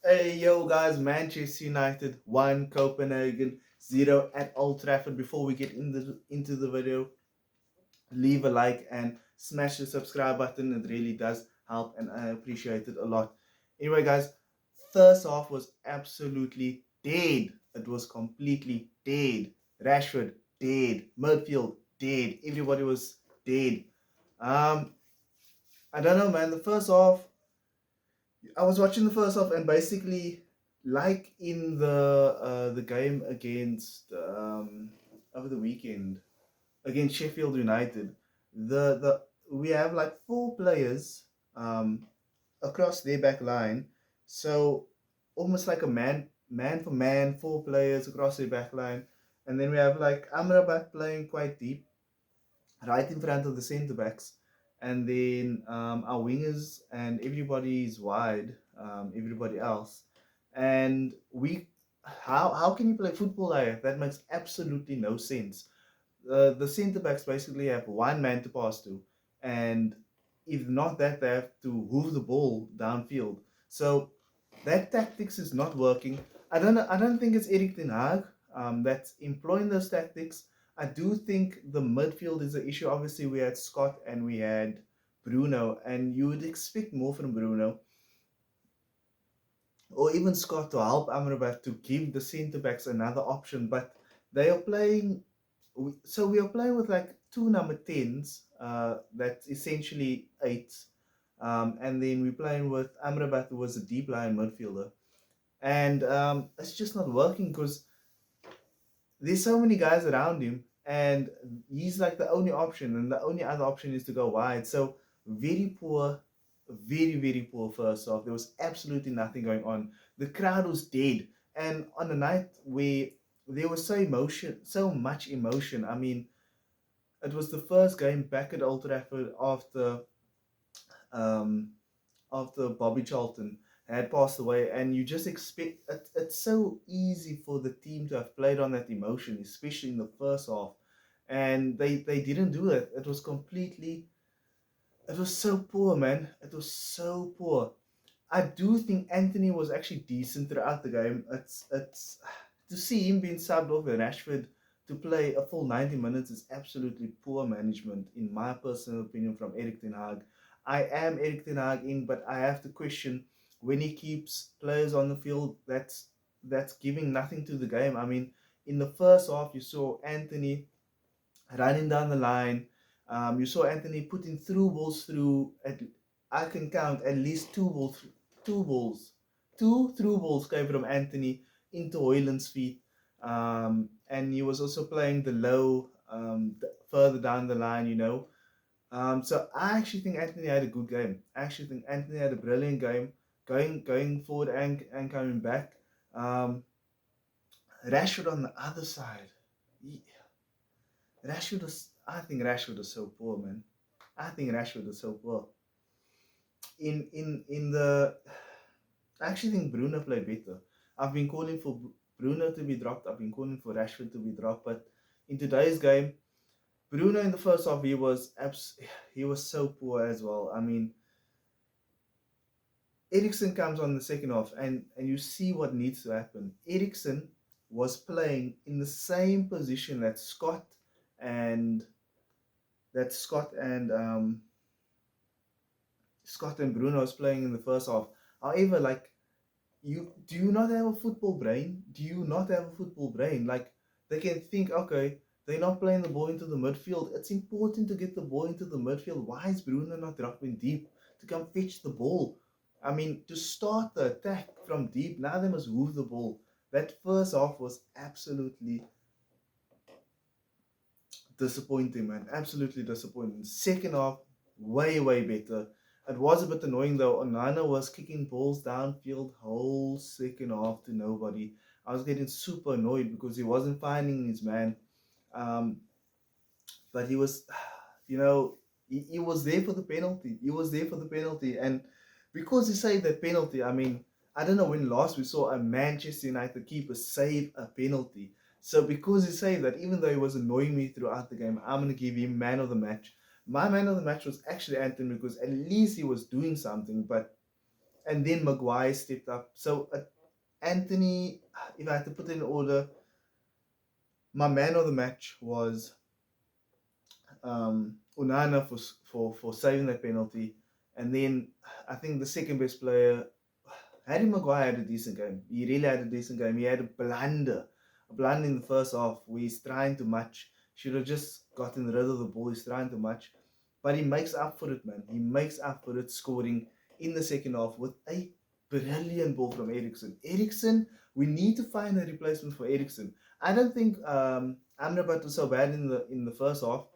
Hey yo guys, Manchester United 1, Copenhagen 0 at Old Trafford. Before we get into the video, leave a like and smash the subscribe button. It really does help and I appreciate it a lot. Anyway guys, first half was absolutely dead. It was completely dead. Rashford dead. Midfield dead. Everybody was dead. Um, I don't know, man. The first half, I was watching the first half, and basically, like in the game against over the weekend against Sheffield United, the we have like four players um, across their back line, so almost like a man for man, four players across their back line, and then we have like Amrabat playing quite deep, right in front of the centre backs, and then our wingers and everybody is wide, everybody else, and we. How can you play football like that? That makes absolutely no sense. The centre backs basically have one man to pass to, and if not that, they have to hoof the ball downfield. So that tactics is not working. I don't know. I don't think it's Eric Ten Hag that's employing those tactics. I do think the midfield is the issue. Obviously, we had Scott and we had Bruno, and you would expect more from Bruno or even Scott to help Amrabat to give the centre backs another option. But they are playing. So we are playing with like two number tens. That's essentially eights. And then we're playing with Amrabat, who was a deep line midfielder, and it's just not working because there's so many guys around him, and he's like the only option, and the only other option is to go wide. So very poor, very poor first half. There was absolutely nothing going on. The crowd was dead, and on a night where there was so much emotion. I mean, it was the first game back at Old Trafford um, after Bobby Charlton had passed away, and you just expect it's so easy for the team to have played on that emotion, especially in the first half, and they didn't do it. It was so poor, man. It was so poor. I do think Anthony was actually decent throughout the game. It's to see him being subbed off at Rashford to play a full 90 minutes is absolutely poor management, in my personal opinion, from Eric Ten Hag. I am Eric Ten Hag in, but I have to question when he keeps players on the field. That's giving nothing to the game. I mean, in the first half, you saw Anthony running down the line. You saw Anthony putting through balls through. I can count at least two balls, two through balls came from Anthony into Hoyland's feet. And he was also playing the low further down the line, so I actually think Anthony had a good game. I actually think Anthony had a brilliant game, going forward and coming back. Um, Rashford on the other side. He, I think Rashford was so poor, man. I think Rashford was so poor. In the, I actually think Bruno played better. I've been calling for Bruno to be dropped. I've been calling for Rashford to be dropped. But in today's game, Bruno in the first half he was so poor as well. I mean, Eriksen comes on the second half, and you see what needs to happen. Eriksen was playing in the same position and that Scott and Bruno was playing in the first half. However, like, you do you not have a football brain? Do you not have a football brain? Like, they can think, okay, they're not playing the ball into the midfield. It's important to get the ball into the midfield. Why is Bruno not dropping deep to come fetch the ball? I mean, to start the attack from deep, now they must move the ball. That first half was absolutely disappointing, man. Absolutely disappointing. Second half, way better. It was a bit annoying though. Onana was kicking balls downfield whole second half to nobody. I was getting super annoyed because he wasn't finding his man. Um, but he was, he was there for the penalty. He was there for the penalty, and because he saved that penalty, I mean, I don't know when last we saw a Manchester United keeper save a penalty. So because he saved that, even though he was annoying me throughout the game, I'm gonna give him man of the match. My man of the match was actually Anthony because at least he was doing something. But and then Maguire stepped up. So Anthony, if I had to put it in order, my man of the match was Onana for saving that penalty, and then I think the second best player, Harry Maguire, had a decent game. He really had a decent game. He had a blunder in the first half where he's trying too much. Should have just gotten rid of the ball. He's trying too much, but he makes up for it, man. He makes up for it, scoring in the second half with a brilliant ball from Eriksen. Eriksen, we need to find a replacement for Eriksen. I don't think Amrabat was so bad in the first half.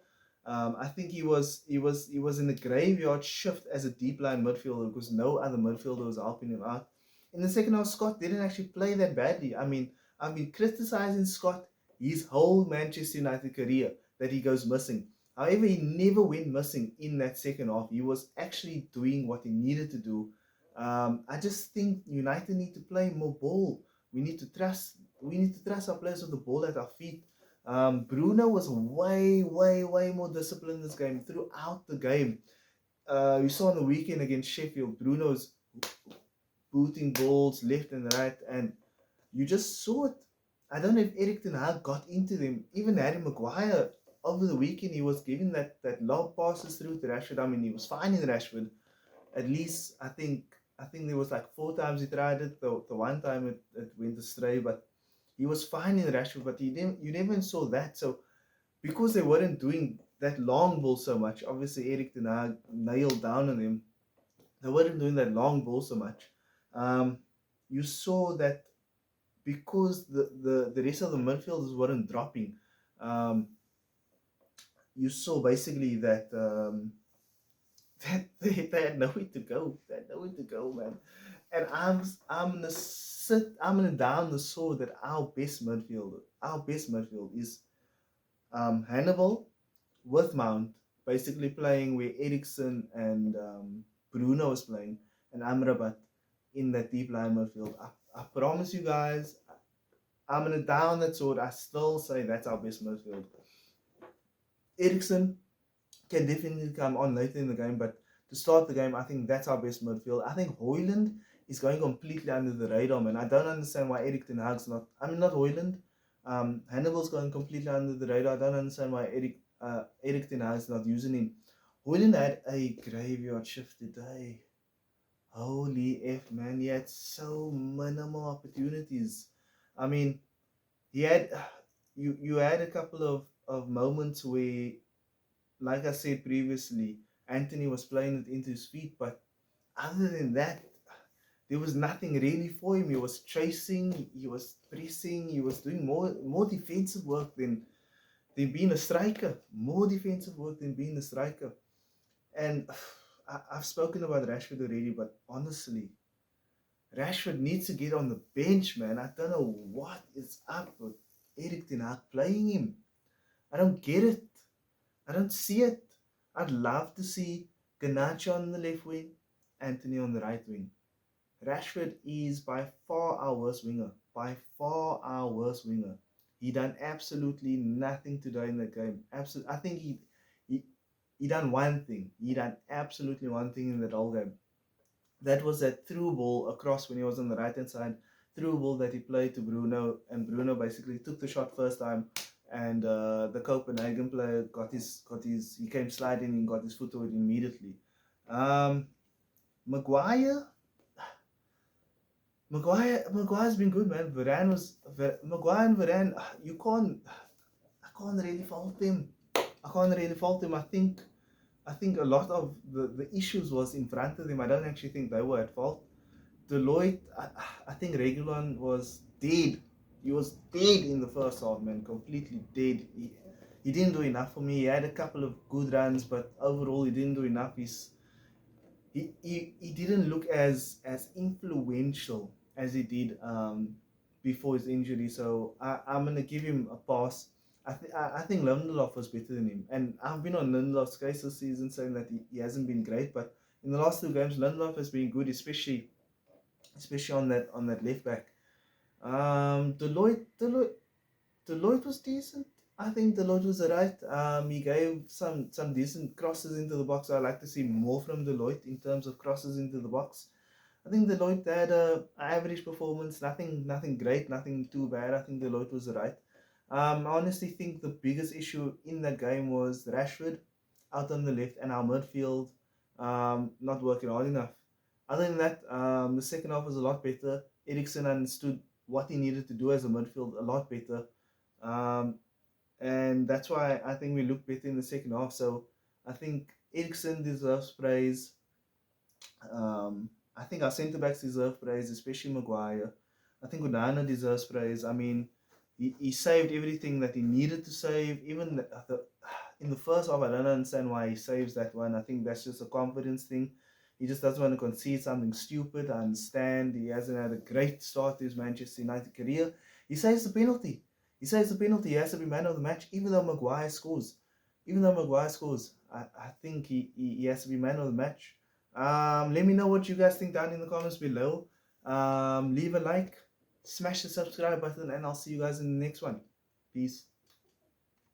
I think he was in a graveyard shift as a deep line midfielder because no other midfielder was helping him out. In the second half, Scott didn't actually play that badly. I mean, I've been criticizing Scott his whole Manchester United career that he goes missing. However, he never went missing in that second half. He was actually doing what he needed to do. I just think United need to play more ball. We need to trust. We need to trust our players with the ball at our feet. Bruno was way, way, way more disciplined this game throughout the game. You saw on the weekend against Sheffield, Bruno's booting balls left and right, and you just saw it. I don't know if Eric Ten Hag got into them. Even Harry Maguire over the weekend, he was giving that long passes through to Rashford. I mean, he was finding Rashford. At least I think there was like 4 times he tried it. The one time it went astray, but he was finding Rashford. But you never saw that. So because they weren't doing that long ball so much, obviously Eric Ten Hag nailed down on him. They weren't doing that long ball so much. Um, you saw that because the rest of the midfielders weren't dropping. Um, you saw basically that that they had nowhere to go. They had nowhere to go, man. And I'm gonna down the sword that our best midfield is Hannibal with Mount, basically playing where Eriksen and Bruno was playing, and Amrabat in that deep line midfield. I promise you guys, I'm gonna down that sword. I still say that's our best midfield. Eriksen can definitely come on later in the game, but to start the game, I think that's our best midfield. I think Højlund is going completely under the radar, man. I don't understand why Erik Ten Hag's not. I mean, not Højlund. Hannibal's going completely under the radar. I don't understand why Erik Ten Hag's not using him. Højlund had a graveyard shift today. Holy F, man. He had so minimal opportunities. I mean, he had you had a couple of moments where, like I said previously, Anthony was playing it into his feet, but other than that, there was nothing really for him. He was chasing, he was pressing, he was doing more defensive work than being a striker. More defensive work than being a striker. And I've spoken about Rashford already, but honestly, Rashford needs to get on the bench, man. I don't know what is up with Erik Ten Hag playing him. I don't get it. I don't see it. I'd love to see Garnacho on the left wing, Anthony on the right wing. Rashford is by far our worst winger. By far our worst winger. He done absolutely nothing today in the game. I think he done one thing. He done absolutely one thing in that whole game. That was that through ball across when he was on the right hand side. Through ball that he played to Bruno, and Bruno basically took the shot first time, and the Copenhagen player he came sliding and got his foot to it immediately. Maguire's been good, man. Maguire and Varane. I can't really fault them. I think a lot of the issues was in front of them. I don't actually think they were at fault. Deloitte, I think Regulon was dead. He was dead in the first half, man. Completely dead. He didn't do enough for me. He had a couple of good runs, but overall he didn't do enough. He didn't look as influential as he did before his injury. So I'm gonna give him a pass. I think Lindelof was better than him, and I've been on Lindelof's case this season saying that he hasn't been great, but in the last 2 games Lindelof has been good, especially on that left back. Deloitte was decent. I think Deloitte was alright. He gave some decent crosses into the box. I like to see more from Deloitte in terms of crosses into the box. I think Deloitte had a average performance, nothing great, nothing too bad. I think Deloitte was right. I honestly think the biggest issue in that game was Rashford out on the left and our midfield not working hard enough. Other than that, the second half was a lot better. Eriksen understood what he needed to do as a midfield a lot better. Um, and that's why I think we looked better in the second half. So I think Eriksen deserves praise. I think our centre backs deserve praise, especially Maguire. I think Udana deserves praise. I mean, he saved everything that he needed to save. Even in the first half, I don't understand why he saves that one. I think that's just a confidence thing. He just doesn't want to concede something stupid. I understand he hasn't had a great start to his Manchester United career. He saves the penalty. He saves the penalty. He has to be man of the match, even though Maguire scores. Even though Maguire scores, I think he has to be man of the match. Let me know what you guys think down in the comments below. Leave a like, smash the subscribe button, and I'll see you guys in the next one. Peace.